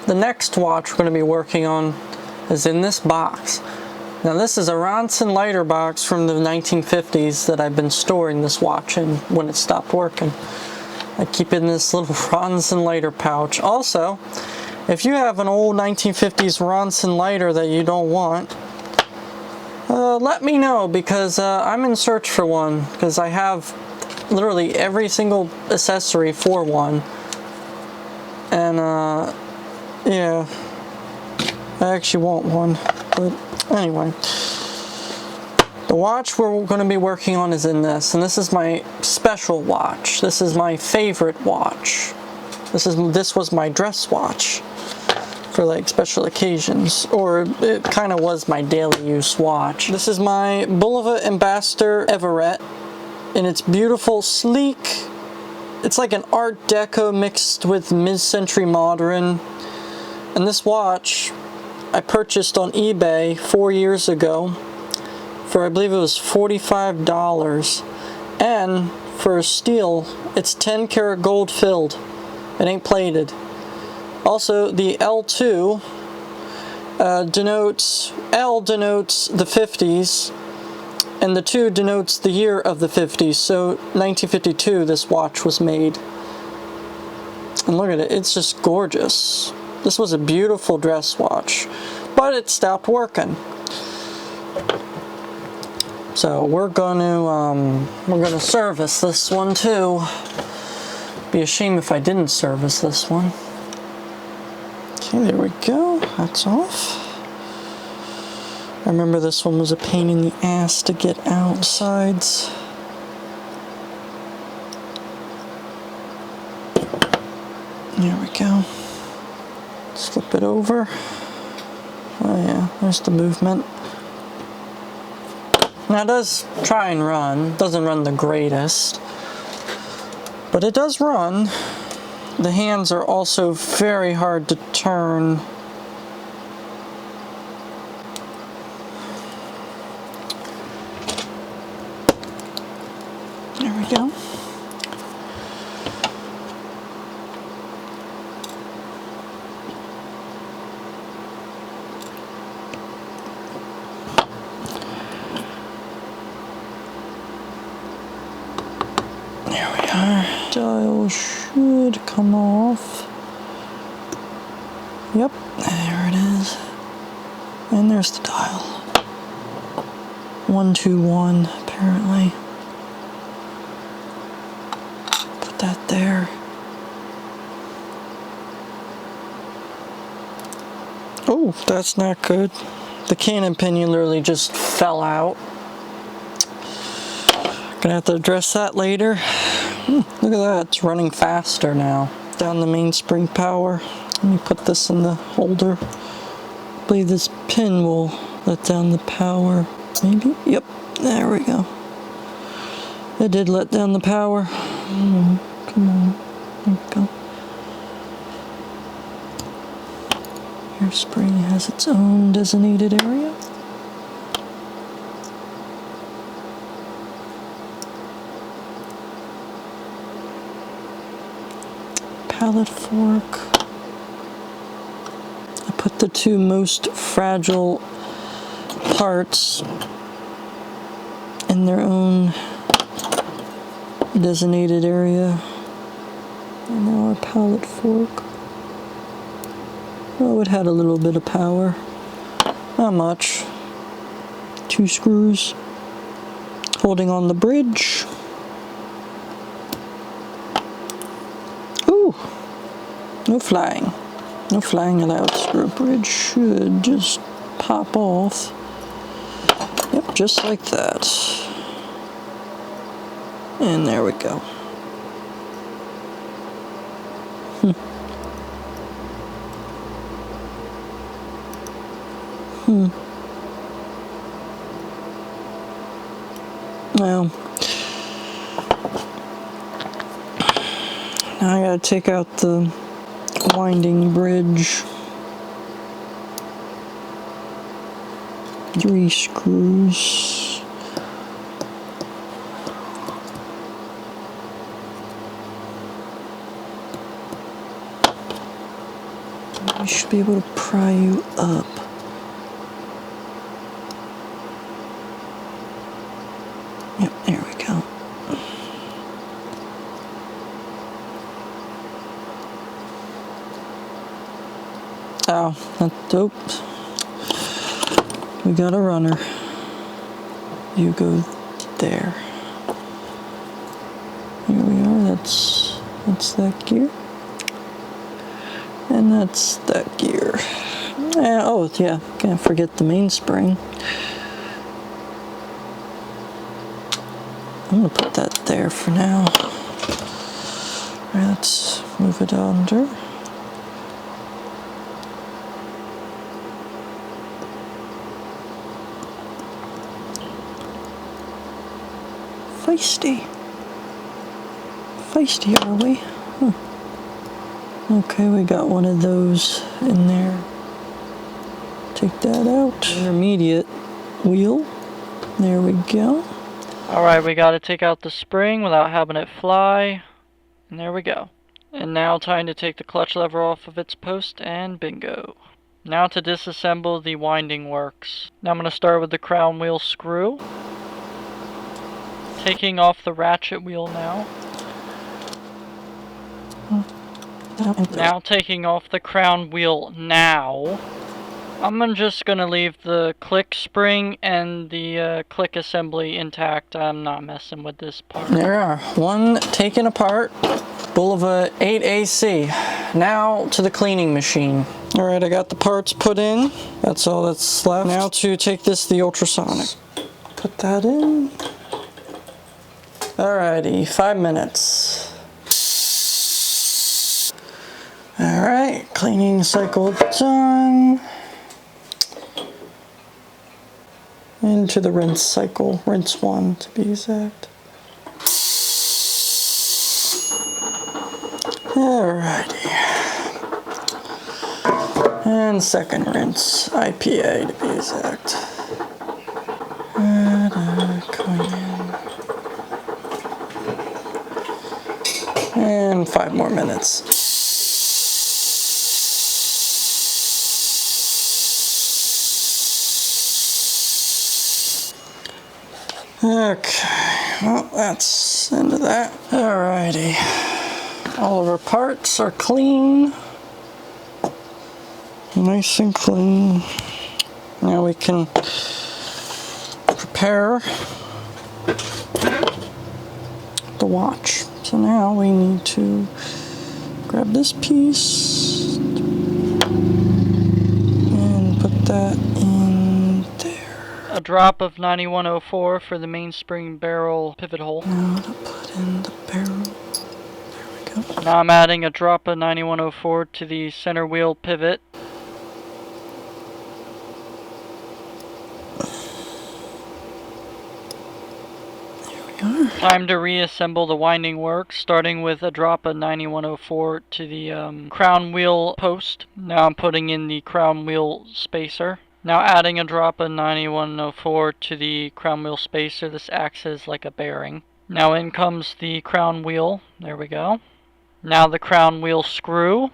the next watch we're going to be working on is in this box. Now this is a Ronson lighter box from the 1950s that I've been storing this watch in when it stopped working. I keep it in this little Ronson lighter pouch. Also, if you have an old 1950s Ronson lighter that you don't want, let me know, because I'm in search for one, because I have literally every single accessory for one. And yeah, I actually want one. But anyway, the watch we're going to be working on is in this, and this is my special watch. This is my favorite watch. This was my dress watch for like special occasions, or it kind of was my daily use watch. This is my Bulova Ambassador Everett, and it's beautiful, sleek. It's like an Art Deco mixed with mid-century modern. And this watch I purchased on eBay 4 years ago for, I believe it was $45. And for a steal, it's 10 karat gold filled. It ain't plated. Also, the L2 denotes the 50s, and the 2 denotes the year of the 50s. So 1952 this watch was made. And look at it, it's just gorgeous. This was a beautiful dress watch, but it stopped working. So we're gonna service this one too. Be a shame if I didn't service this one. Okay, there we go. That's off. I remember this one was a pain in the ass to get out sides. There we go. Flip it over. Oh yeah, there's the movement. Now it does try and run. It doesn't run the greatest, but it does run. The hands are also very hard to turn. There we go. There we are. Dial should come off. Yep, there it is. And there's the dial. 121 apparently. Put that there. Oh, that's not good. The cannon pinion literally just fell out. Gonna have to address that later. Look at that, it's running faster now. Down the mainspring power. Let me put this in the holder. I believe this pin will let down the power. Maybe? Yep, there we go. It did let down the power. Come on. There we go. Hairspring has its own designated area. Palette fork. I put the 2 most fragile parts in their own designated area. And now our palette fork. Oh, it had a little bit of power. Not much. 2 screws. Holding on the bridge. Ooh! No flying. No flying allowed. Screw bridge should just pop off. Yep, just like that. And there we go. Well, now I gotta take out the winding bridge. 3 screws. We should be able to pry you up. Yep, there we go. Oh, oops. We got a runner. You go there. Here we are, that's that gear. And that's that gear. Oh yeah, can't forget the mainspring. I'm gonna put that there for now. Alright, let's move it under. Feisty. Feisty, are we? Huh. Okay, we got one of those in there. Take that out. Intermediate wheel. There we go. Alright, we gotta take out the spring without having it fly. And there we go. And now time to take the clutch lever off of its post, and bingo. Now to disassemble the winding works. Now I'm going to start with the crown wheel screw. Taking off the ratchet wheel now. Now taking off the crown wheel now. I'm just going to leave the click spring and the click assembly intact. I'm not messing with this part. There are. One taken apart. Bulova 8AC. Now to the cleaning machine. Alright, I got the parts put in. That's all that's left. Now to take this to the ultrasonic. Put that in. Alrighty, 5 minutes. Alright, cleaning cycle done. Into the rinse cycle. Rinse 1 to be exact. Alrighty. And second rinse. IPA to be exact. Going in. And 5 more minutes. Okay, well that's into that. Alrighty, all of our parts are clean, nice and clean. Now we can prepare the watch. So now we need to grab this piece and put that in. A drop of 9104 for the mainspring barrel pivot hole. Now to put in the barrel. There we go. Now I'm adding a drop of 9104 to the center wheel pivot. There we are. Time to reassemble the winding works, starting with a drop of 9104 to the crown wheel post. Now I'm putting in the crown wheel spacer. Now adding a drop of 9104 to the crown wheel spacer. This acts as like a bearing. Now in comes the crown wheel. There we go. Now the crown wheel screw.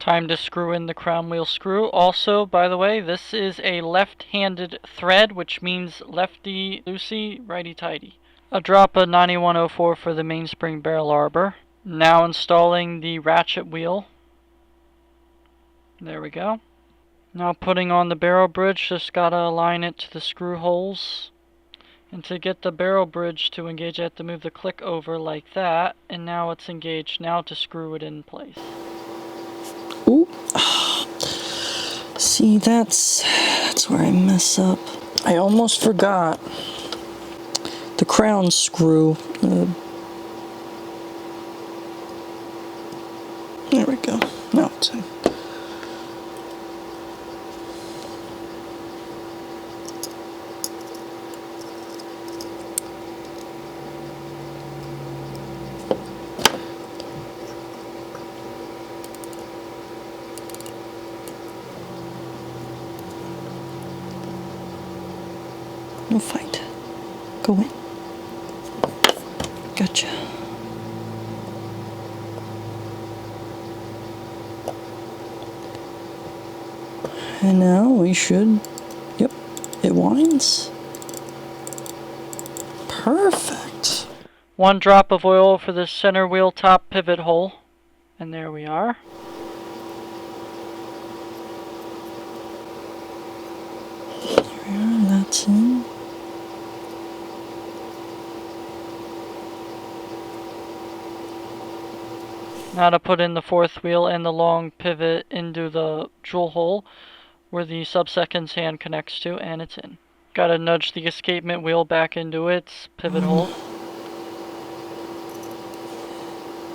Time to screw in the crown wheel screw. Also, by the way, this is a left-handed thread, which means lefty loosey, righty tighty. A drop of 9104 for the mainspring barrel arbor. Now installing the ratchet wheel. There we go. Now putting on the barrel bridge, just gotta align it to the screw holes. And to get the barrel bridge to engage, I have to move the click over like that. And now it's engaged. Now to screw it in place. Ooh. See, that's where I mess up. I almost forgot the crown screw. There we go. Now it's in. No fight. Go in. Gotcha. And now we should, yep, it winds. Perfect. 1 drop of oil for the center wheel top pivot hole. And there we are. There we are, that's in. Now to put in the 4th wheel and the long pivot into the jewel hole where the sub-second's hand connects to, and it's in. Gotta nudge the escapement wheel back into its pivot hole.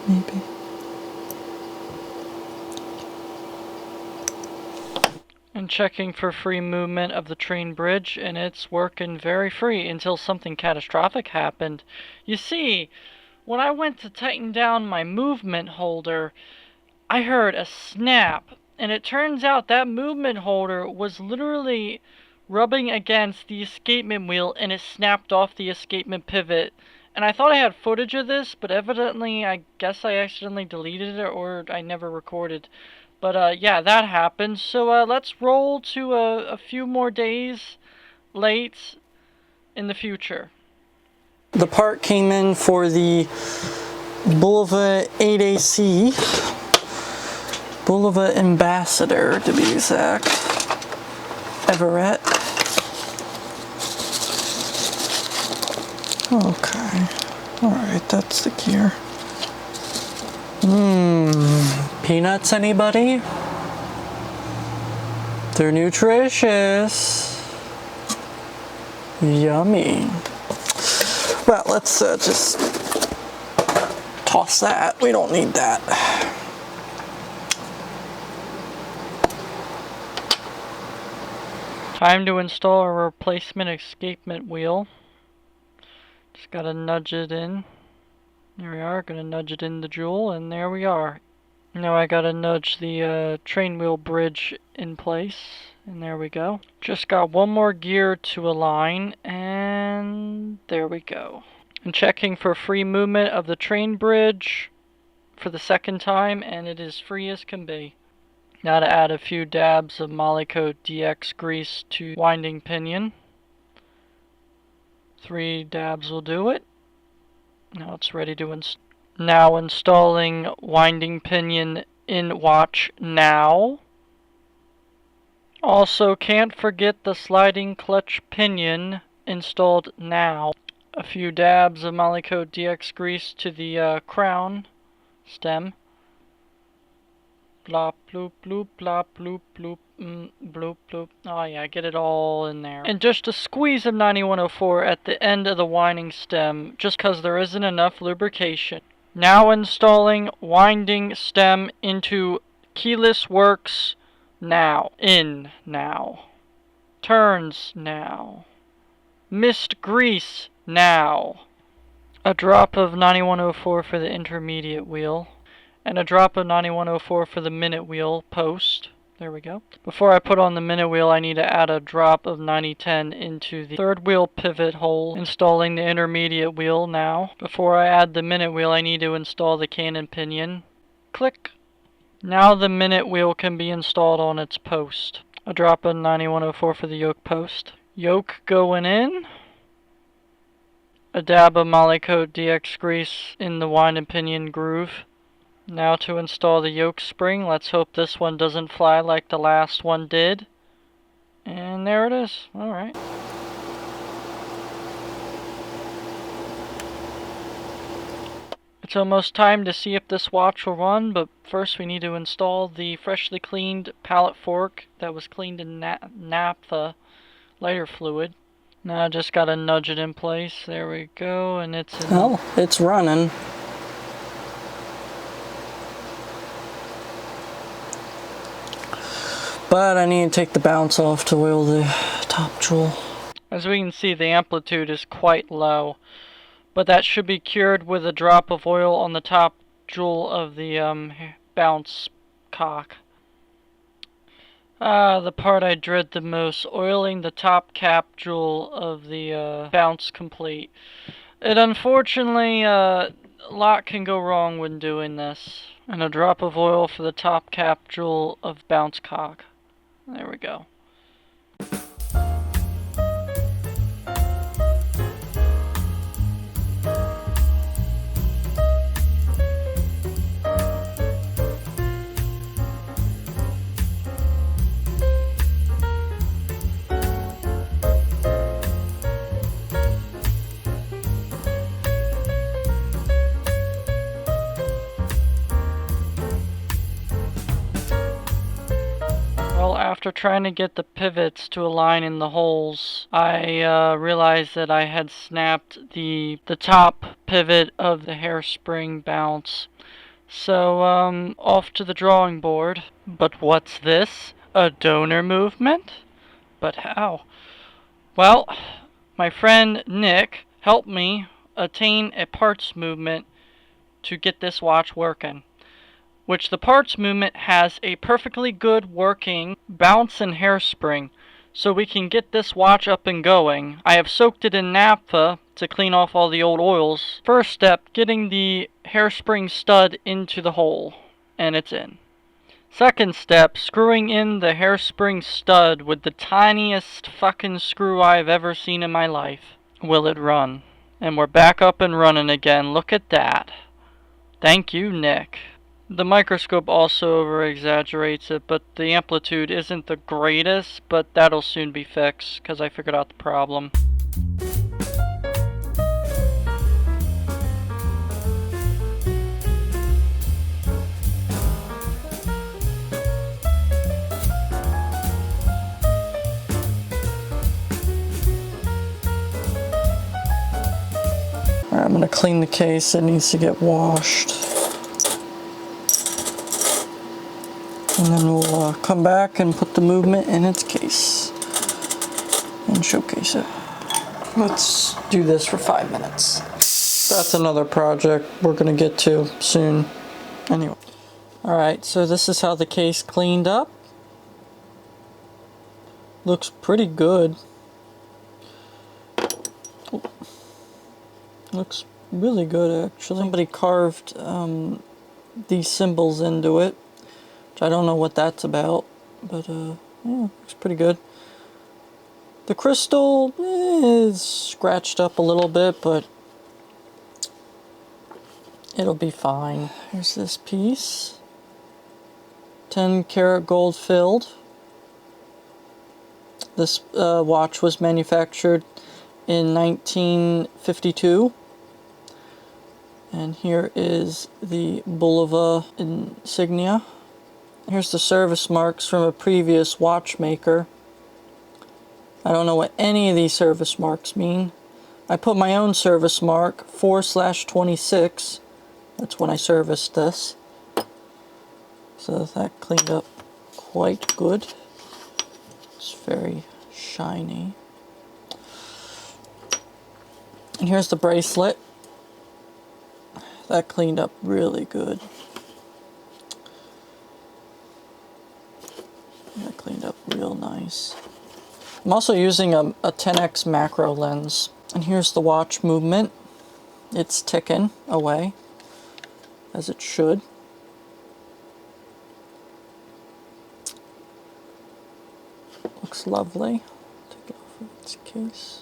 Maybe. And checking for free movement of the train bridge, and it's working very free until something catastrophic happened. You see, when I went to tighten down my movement holder, I heard a snap, and it turns out that movement holder was literally rubbing against the escapement wheel, and it snapped off the escapement pivot. And I thought I had footage of this, but evidently I guess I accidentally deleted it, or I never recorded. But yeah, that happened. So let's roll to a few more days late in the future. The part came in for the Bulova 8AC. Bulova Ambassador, to be exact. Everett. Okay. Alright, that's the gear. Peanuts, anybody? They're nutritious. Yummy. Well, let's just toss that. We don't need that. Time to install a replacement escapement wheel. Just gotta nudge it in. There we are, gonna nudge it in the jewel, and there we are. Now I gotta nudge the train wheel bridge in place, and there we go. Just got one more gear to align, and there we go. I'm checking for free movement of the train bridge for the 2nd time, and it is free as can be. Now to add a few dabs of Molykote DX grease to winding pinion. 3 dabs will do it. Now it's ready to install. Now installing winding pinion in watch now. Also can't forget the sliding clutch pinion installed now. A few dabs of Molykote DX grease to the crown stem. Blop, bloop, bloop, blop, bloop, bloop, bloop, bloop. Oh yeah, get it all in there. And just a squeeze of 9104 at the end of the winding stem, just because there isn't enough lubrication. Now installing winding stem into keyless works now. In now. Turns now. Mist grease now. A drop of 9104 for the intermediate wheel. And a drop of 9104 for the minute wheel post. There we go. Before I put on the minute wheel, I need to add a drop of 9010 into the 3rd wheel pivot hole, installing the intermediate wheel now. Before I add the minute wheel, I need to install the cannon pinion. Click. Now the minute wheel can be installed on its post. A drop of 9104 for the yoke post. Yoke going in. A dab of Molykote DX grease in the winding pinion groove. Now to install the yoke spring. Let's hope this one doesn't fly like the last one did. And there it is. Alright. It's almost time to see if this watch will run, but first we need to install the freshly cleaned pallet fork that was cleaned in naphtha lighter fluid. Now I just gotta nudge it in place. There we go, and it's in. Oh, it's running. But I need to take the bounce off to wheel the top jewel. As we can see, the amplitude is quite low, but that should be cured with a drop of oil on the top jewel of the bounce cock. The part I dread the most, oiling the top cap jewel of the bounce complete. It unfortunately, a lot can go wrong when doing this. And a drop of oil for the top cap jewel of bounce cock. There we go. Well, after trying to get the pivots to align in the holes, I realized that I had snapped the top pivot of the hairspring bounce. So, off to the drawing board. But what's this? A donor movement? But how? Well, my friend Nick helped me attain a parts movement to get this watch working, which the parts movement has a perfectly good working bounce and hairspring, so we can get this watch up and going. I have soaked it in naphtha to clean off all the old oils. First step, getting the hairspring stud into the hole, and it's in. Second step, screwing in the hairspring stud with the tiniest fucking screw I've ever seen in my life. Will it run? And we're back up and running again. Look at that. Thank you, Nick. The microscope also over-exaggerates it, but the amplitude isn't the greatest, but that'll soon be fixed, because I figured out the problem. Alright, I'm going to clean the case. It needs to get washed. And then we'll come back and put the movement in its case and showcase it. Let's do this for 5 minutes. That's another project we're going to get to soon. Anyway. Alright, so this is how the case cleaned up. Looks pretty good. Looks really good, actually. Somebody carved these symbols into it. I don't know what that's about, but yeah, looks pretty good. The crystal is scratched up a little bit, but it'll be fine. Here's this piece. 10 karat gold filled. This watch was manufactured in 1952. And here is the Bulova insignia. Here's the service marks from a previous watchmaker. I don't know what any of these service marks mean. I put my own service mark, 4/26. That's when I serviced this. So that cleaned up quite good. It's very shiny. And here's the bracelet. That cleaned up really good. That cleaned up real nice. I'm also using a 10x macro lens. And here's the watch movement. It's ticking away, as it should. Looks lovely. Take it off of its case.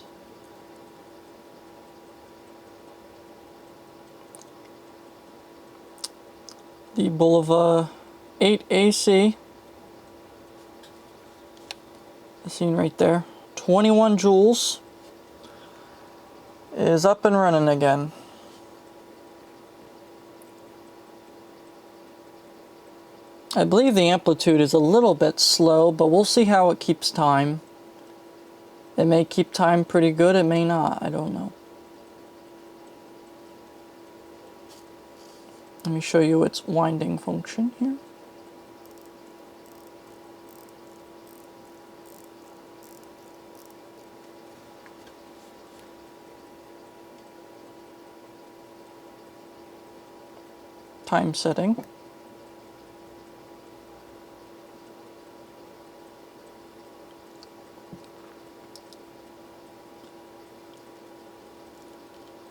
The Bulova 8AC. The scene right there. 21 joules. Is up and running again. I believe the amplitude is a little bit slow, but we'll see how it keeps time. It may keep time pretty good, it may not, I don't know. Let me show you its winding function here. Time setting.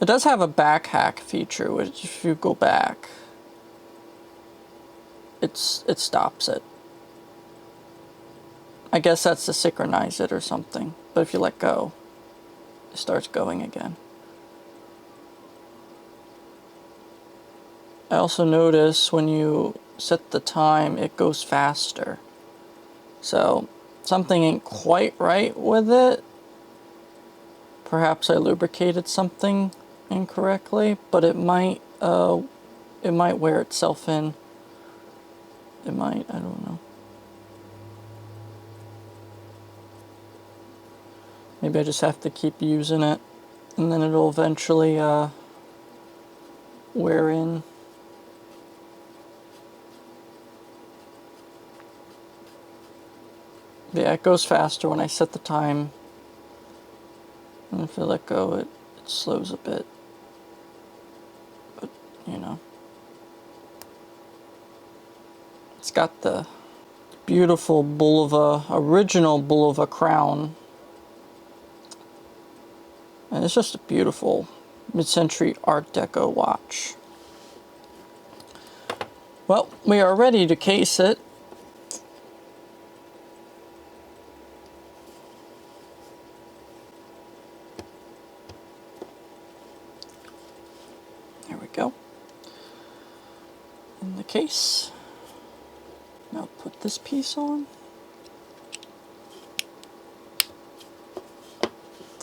It does have a back hack feature, which if you go back, it stops it. I guess that's to synchronize it or something. But if you let go, it starts going again. I also notice when you set the time, it goes faster. So something ain't quite right with it. Perhaps I lubricated something incorrectly, but it might wear itself in. It might, I don't know. Maybe I just have to keep using it, and then it'll eventually wear in. Yeah, it goes faster when I set the time. And if I let go, it slows a bit. But, you know. It's got the beautiful Bulova, original Bulova crown. And it's just a beautiful mid-century Art Deco watch. Well, we are ready to case it. There we go. In the case. Now put this piece on.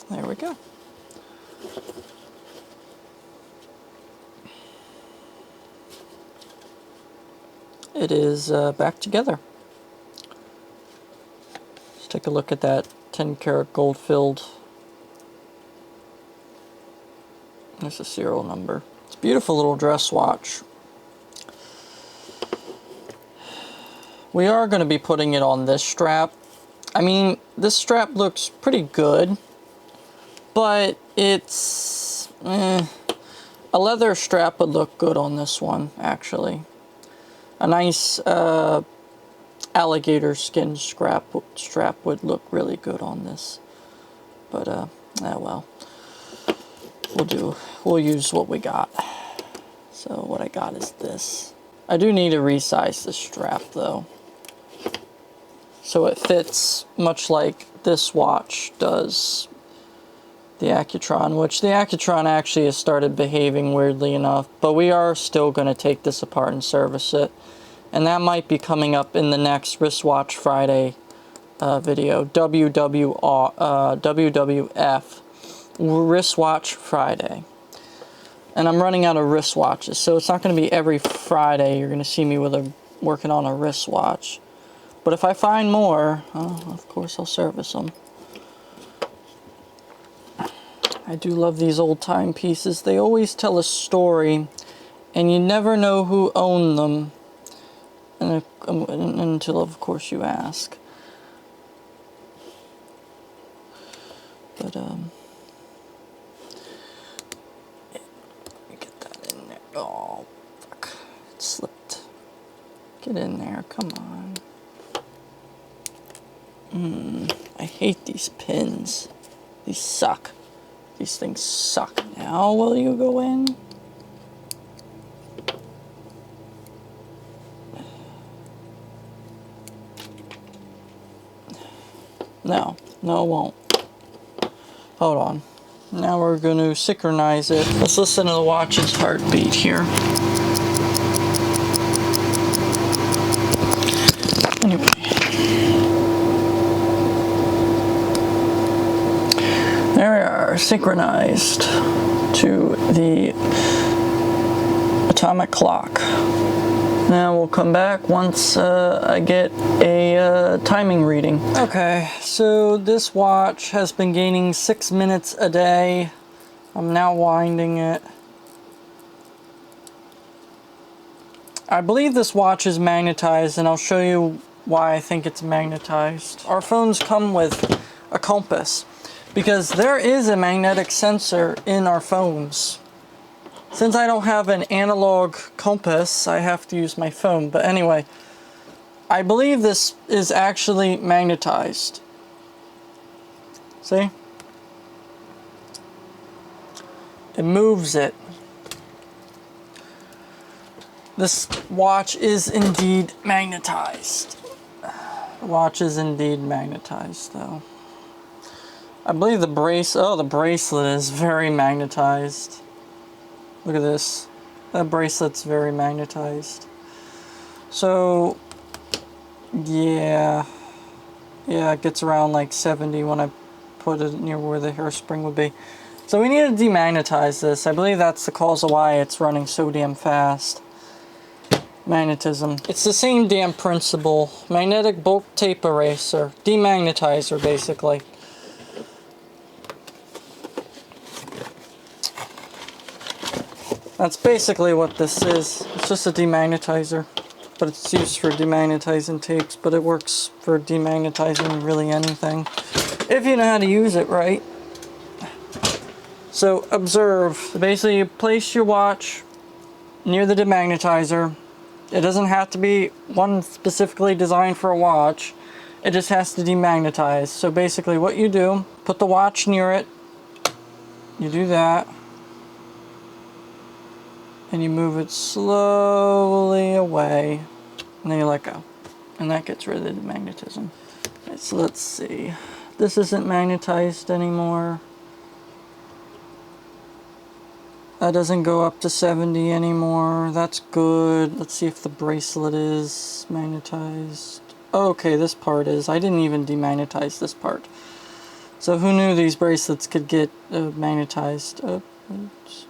There we go. It is back together. Let's take a look at that 10 karat gold filled. There's a serial number. It's a beautiful little dress watch. We are going to be putting it on this strap. I mean, this strap looks pretty good, but it's... a leather strap would look good on this one, actually. A nice alligator skin strap would look really good on this. But, well. We'll use what we got. So what I got is this. I do need to resize this strap, though, so it fits much like this watch does the Accutron, which the Accutron actually has started behaving weirdly enough, but we are still going to take this apart and service it, and that might be coming up in the next Wristwatch Friday video, WWF, Wristwatch Friday. And I'm running out of wristwatches, so it's not going to be every Friday you're going to see me working on a wristwatch. But if I find more, of course I'll service them. I do love these old timepieces. They always tell a story, and you never know who owned them until, of course, you ask. But, get that in there. Oh, fuck. It slipped. Get in there, come on. I hate these pins. These suck. These things suck. Now will you go in? No, it won't. Hold on. Now we're going to synchronize it. Let's listen to the watch's heartbeat here. Anyway. There we are, synchronized to the atomic clock. Now we'll come back once I get a timing reading. Okay, so this watch has been gaining 6 minutes a day. I'm now winding it. I believe this watch is magnetized, and I'll show you why I think it's magnetized. Our phones come with a compass, because there is a magnetic sensor in our phones. Since I don't have an analog compass, I have to use my phone. But anyway, I believe this is actually magnetized. See? It moves it. This watch is indeed magnetized. The watch is indeed magnetized though. I believe the bracelet is very magnetized. Look at this. That bracelet's very magnetized. So, yeah, it gets around like 70 when I put it near where the hairspring would be. So we need to demagnetize this. I believe that's the cause of why it's running so damn fast. Magnetism. It's the same damn principle. Magnetic bulk tape eraser. Demagnetizer, basically. That's basically what this is. It's just a demagnetizer, but it's used for demagnetizing tapes, but it works for demagnetizing really anything, if you know how to use it right. So observe. Basically, you place your watch near the demagnetizer. It doesn't have to be one specifically designed for a watch. It just has to demagnetize. So basically what you do, put the watch near it. You do that. And you move it slowly away, and then you let go. And that gets rid of the magnetism. Okay, so let's see. This isn't magnetized anymore. That doesn't go up to 70 anymore. That's good. Let's see if the bracelet is magnetized. Okay, this part is. I didn't even demagnetize this part. So who knew these bracelets could get magnetized? Oops.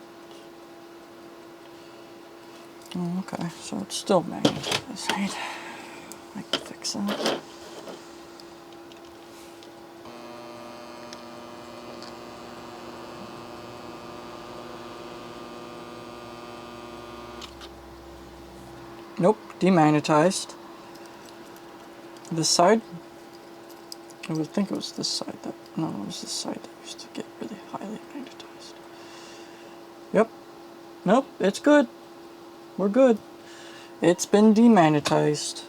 Oh, okay, so it's still magnetized, right? I can fix that. Nope, demagnetized. This side? I would think it was this side that, no, it was this side that used to get really highly magnetized. Yep. Nope, it's good. We're good. It's been demagnetized.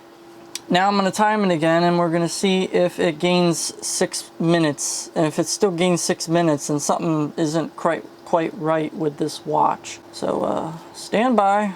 Now I'm going to time it again, and we're going to see if it gains 6 minutes. And if it still gains 6 minutes, then something isn't quite right with this watch. So stand by.